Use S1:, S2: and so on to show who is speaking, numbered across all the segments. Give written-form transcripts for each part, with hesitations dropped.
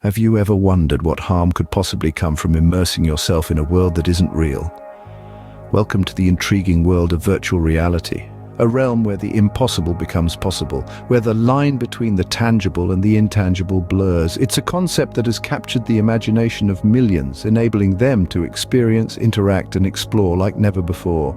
S1: Have you ever wondered what harm could possibly come from immersing yourself in a world that isn't real? Welcome to the intriguing world of virtual reality, a realm where the impossible becomes possible, where the line between the tangible and the intangible blurs. It's a concept that has captured the imagination of millions, enabling them to experience, interact, and explore like never before.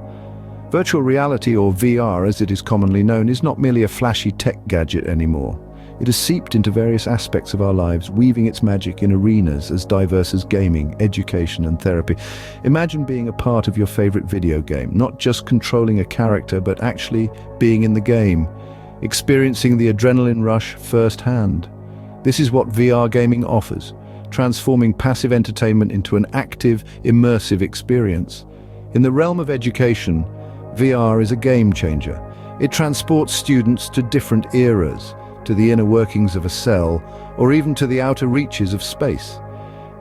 S1: Virtual reality, or VR as it is commonly known, is not merely a flashy tech gadget anymore. It has seeped into various aspects of our lives, weaving its magic in arenas as diverse as gaming, education, and therapy. Imagine being a part of your favorite video game, not just controlling a character, but actually being in the game, experiencing the adrenaline rush firsthand. This is what VR gaming offers, transforming passive entertainment into an active, immersive experience. In the realm of education, VR is a game changer. It transports students to different eras, to the inner workings of a cell, or even to the outer reaches of space.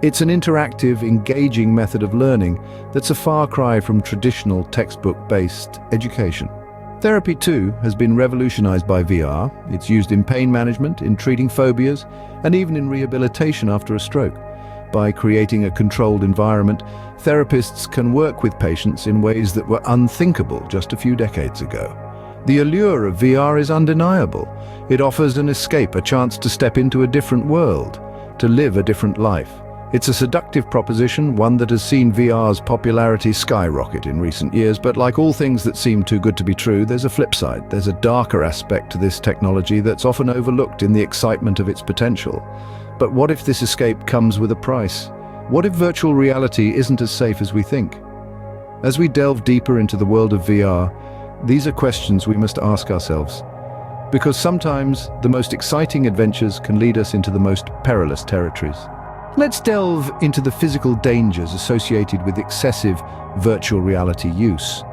S1: It's an interactive, engaging method of learning that's a far cry from traditional textbook-based education. Therapy, too, has been revolutionized by VR. It's used in pain management, in treating phobias, and even in rehabilitation after a stroke. By creating a controlled environment, therapists can work with patients in ways that were unthinkable just a few decades ago. The allure of VR is undeniable. It offers an escape, a chance to step into a different world, to live a different life. It's a seductive proposition, one that has seen VR's popularity skyrocket in recent years, but like all things that seem too good to be true, there's a flip side. There's a darker aspect to this technology that's often overlooked in the excitement of its potential. But what if this escape comes with a price? What if virtual reality isn't as safe as we think? As we delve deeper into the world of VR, these are questions we must ask ourselves. Because sometimes the most exciting adventures can lead us into the most perilous territories. Let's delve into the physical dangers associated with excessive virtual reality use.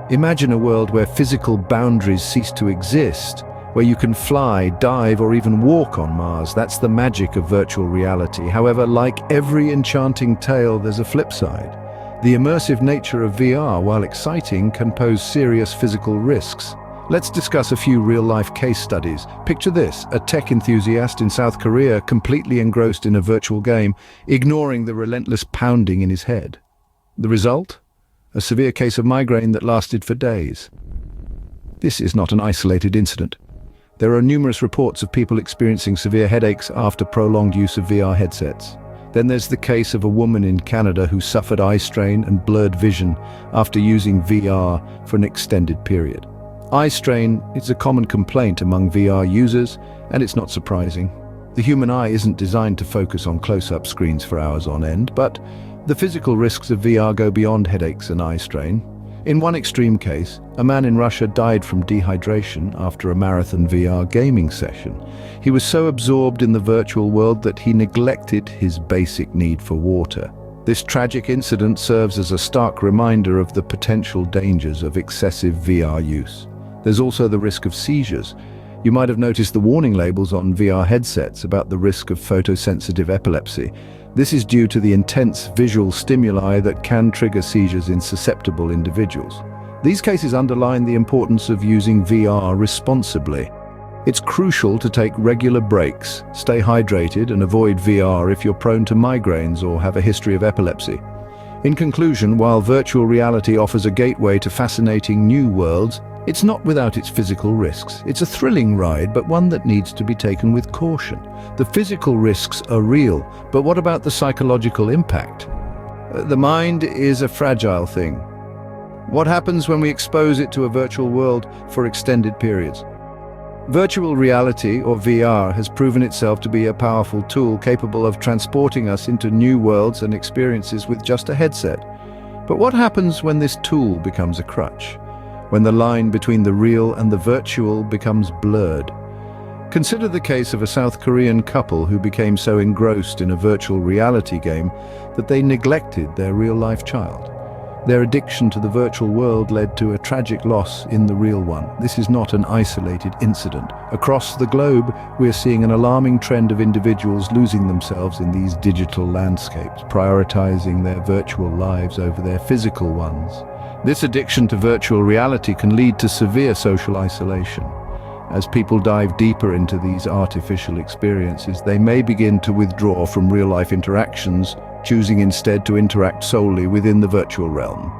S1: Imagine a world where physical boundaries cease to exist, where you can fly, dive, or even walk on Mars. That's the magic of virtual reality. However, like every enchanting tale, there's a flip side. The immersive nature of VR, while exciting, can pose serious physical risks. Let's discuss a few real-life case studies. Picture this: a tech enthusiast in South Korea completely engrossed in a virtual game, ignoring the relentless pounding in his head. The result? A severe case of migraine that lasted for days. This is not an isolated incident. There are numerous reports of people experiencing severe headaches after prolonged use of VR headsets. Then there's the case of a woman in Canada who suffered eye strain and blurred vision after using VR for an extended period. Eye strain is a common complaint among VR users, and it's not surprising. The human eye isn't designed to focus on close-up screens for hours on end, but the physical risks of VR go beyond headaches and eye strain. In one extreme case, a man in Russia died from dehydration after a marathon VR gaming session. He was so absorbed in the virtual world that he neglected his basic need for water. This tragic incident serves as a stark reminder of the potential dangers of excessive VR use. There's also the risk of seizures. You might have noticed the warning labels on VR headsets about the risk of photosensitive epilepsy. This is due to the intense visual stimuli that can trigger seizures in susceptible individuals. These cases underline the importance of using VR responsibly. It's crucial to take regular breaks, stay hydrated, and avoid VR if you're prone to migraines or have a history of epilepsy. In conclusion, while virtual reality offers a gateway to fascinating new worlds, it's not without its physical risks. It's a thrilling ride, but one that needs to be taken with caution. The physical risks are real, but what about the psychological impact? The mind is a fragile thing. What happens when we expose it to a virtual world for extended periods? Virtual reality, or VR, has proven itself to be a powerful tool capable of transporting us into new worlds and experiences with just a headset. But what happens when this tool becomes a crutch? When the line between the real and the virtual becomes blurred? Consider the case of a South Korean couple who became so engrossed in a virtual reality game that they neglected their real-life child. Their addiction to the virtual world led to a tragic loss in the real one. This is not an isolated incident. Across the globe, we're seeing an alarming trend of individuals losing themselves in these digital landscapes, prioritizing their virtual lives over their physical ones. This addiction to virtual reality can lead to severe social isolation. As people dive deeper into these artificial experiences, they may begin to withdraw from real-life interactions, choosing instead to interact solely within the virtual realm.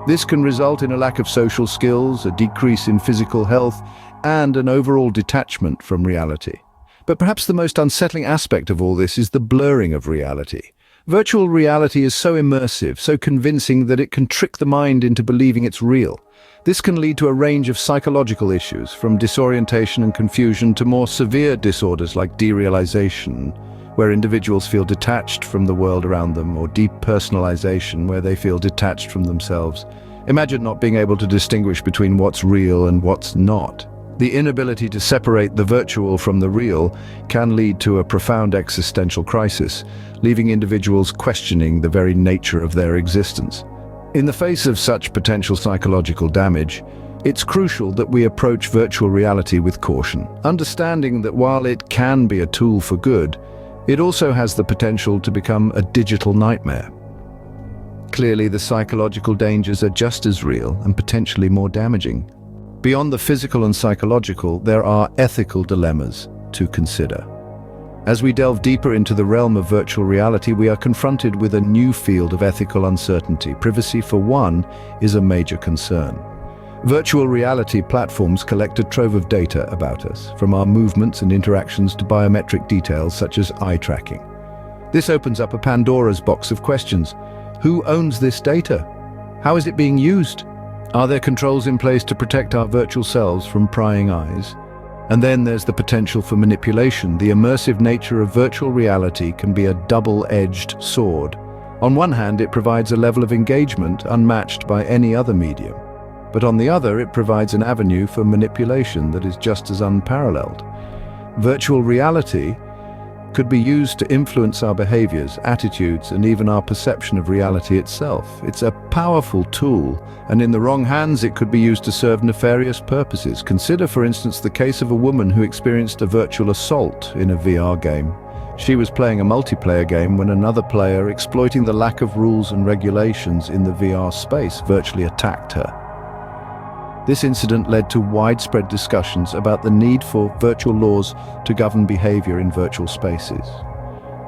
S1: This can result in a lack of social skills, a decrease in physical health, and an overall detachment from reality. But perhaps the most unsettling aspect of all this is the blurring of reality. Virtual reality is so immersive, so convincing that it can trick the mind into believing it's real. This can lead to a range of psychological issues, from disorientation and confusion to more severe disorders like derealization, where individuals feel detached from the world around them, or depersonalization, where they feel detached from themselves. Imagine not being able to distinguish between what's real and what's not. The inability to separate the virtual from the real can lead to a profound existential crisis, leaving individuals questioning the very nature of their existence. In the face of such potential psychological damage, it's crucial that we approach virtual reality with caution, understanding that while it can be a tool for good, it also has the potential to become a digital nightmare. Clearly, the psychological dangers are just as real and potentially more damaging. Beyond the physical and psychological, there are ethical dilemmas to consider. As we delve deeper into the realm of virtual reality, we are confronted with a new field of ethical uncertainty. Privacy, for one, is a major concern. Virtual reality platforms collect a trove of data about us, from our movements and interactions to biometric details such as eye tracking. This opens up a Pandora's box of questions. Who owns this data? How is it being used? Are there controls in place to protect our virtual selves from prying eyes? And then there's the potential for manipulation. The immersive nature of virtual reality can be a double-edged sword. On one hand, it provides a level of engagement unmatched by any other medium. But on the other, it provides an avenue for manipulation that is just as unparalleled. Virtual reality could be used to influence our behaviors, attitudes, and even our perception of reality itself. It's a powerful tool, and in the wrong hands it could be used to serve nefarious purposes. Consider, for instance, the case of a woman who experienced a virtual assault in a VR game. She was playing a multiplayer game when another player, exploiting the lack of rules and regulations in the VR space, virtually attacked her. This incident led to widespread discussions about the need for virtual laws to govern behavior in virtual spaces.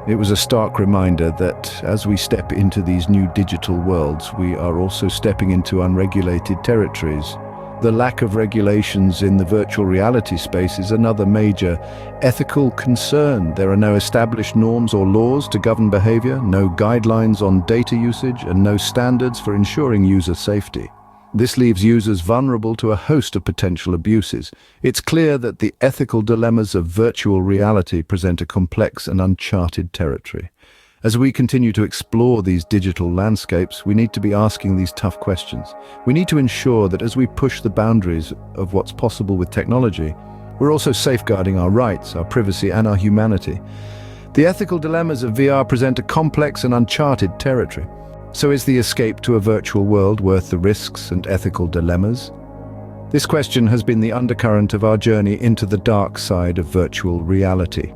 S1: It was a stark reminder that as we step into these new digital worlds, we are also stepping into unregulated territories. The lack of regulations in the virtual reality space is another major ethical concern. There are no established norms or laws to govern behavior, no guidelines on data usage, and no standards for ensuring user safety. This leaves users vulnerable to a host of potential abuses. It's clear that the ethical dilemmas of virtual reality present a complex and uncharted territory. As we continue to explore these digital landscapes, we need to be asking these tough questions. We need to ensure that as we push the boundaries of what's possible with technology, we're also safeguarding our rights, our privacy, and our humanity. The ethical dilemmas of VR present a complex and uncharted territory. So is the escape to a virtual world worth the risks and ethical dilemmas? This question has been the undercurrent of our journey into the dark side of virtual reality.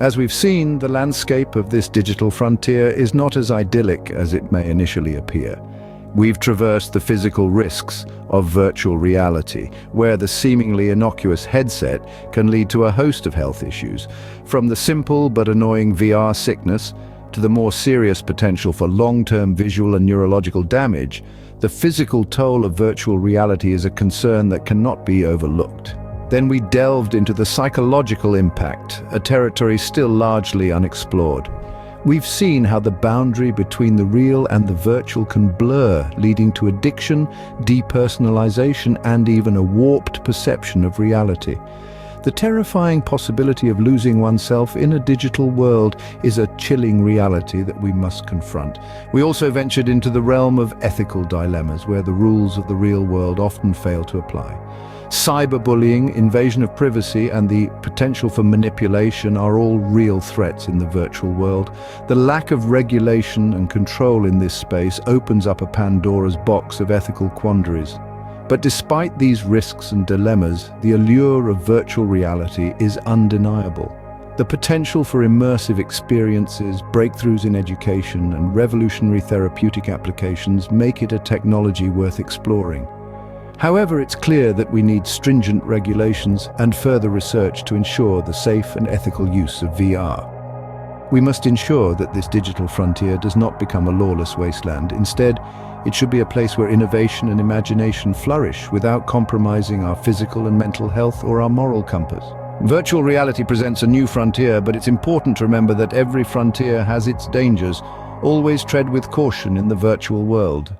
S1: As we've seen, the landscape of this digital frontier is not as idyllic as it may initially appear. We've traversed the physical risks of virtual reality, where the seemingly innocuous headset can lead to a host of health issues, from the simple but annoying VR sickness to the more serious potential for long-term visual and neurological damage. The physical toll of virtual reality is a concern that cannot be overlooked. Then we delved into the psychological impact, a territory still largely unexplored. We've seen how the boundary between the real and the virtual can blur, leading to addiction, depersonalization, and even a warped perception of reality. The terrifying possibility of losing oneself in a digital world is a chilling reality that we must confront. We also ventured into the realm of ethical dilemmas, where the rules of the real world often fail to apply. Cyberbullying, invasion of privacy, and the potential for manipulation are all real threats in the virtual world. The lack of regulation and control in this space opens up a Pandora's box of ethical quandaries. But despite these risks and dilemmas, the allure of virtual reality is undeniable. The potential for immersive experiences, breakthroughs in education, and revolutionary therapeutic applications make it a technology worth exploring. However, it's clear that we need stringent regulations and further research to ensure the safe and ethical use of VR. We must ensure that this digital frontier does not become a lawless wasteland. Instead, it should be a place where innovation and imagination flourish without compromising our physical and mental health or our moral compass. Virtual reality presents a new frontier, but it's important to remember that every frontier has its dangers. Always tread with caution in the virtual world.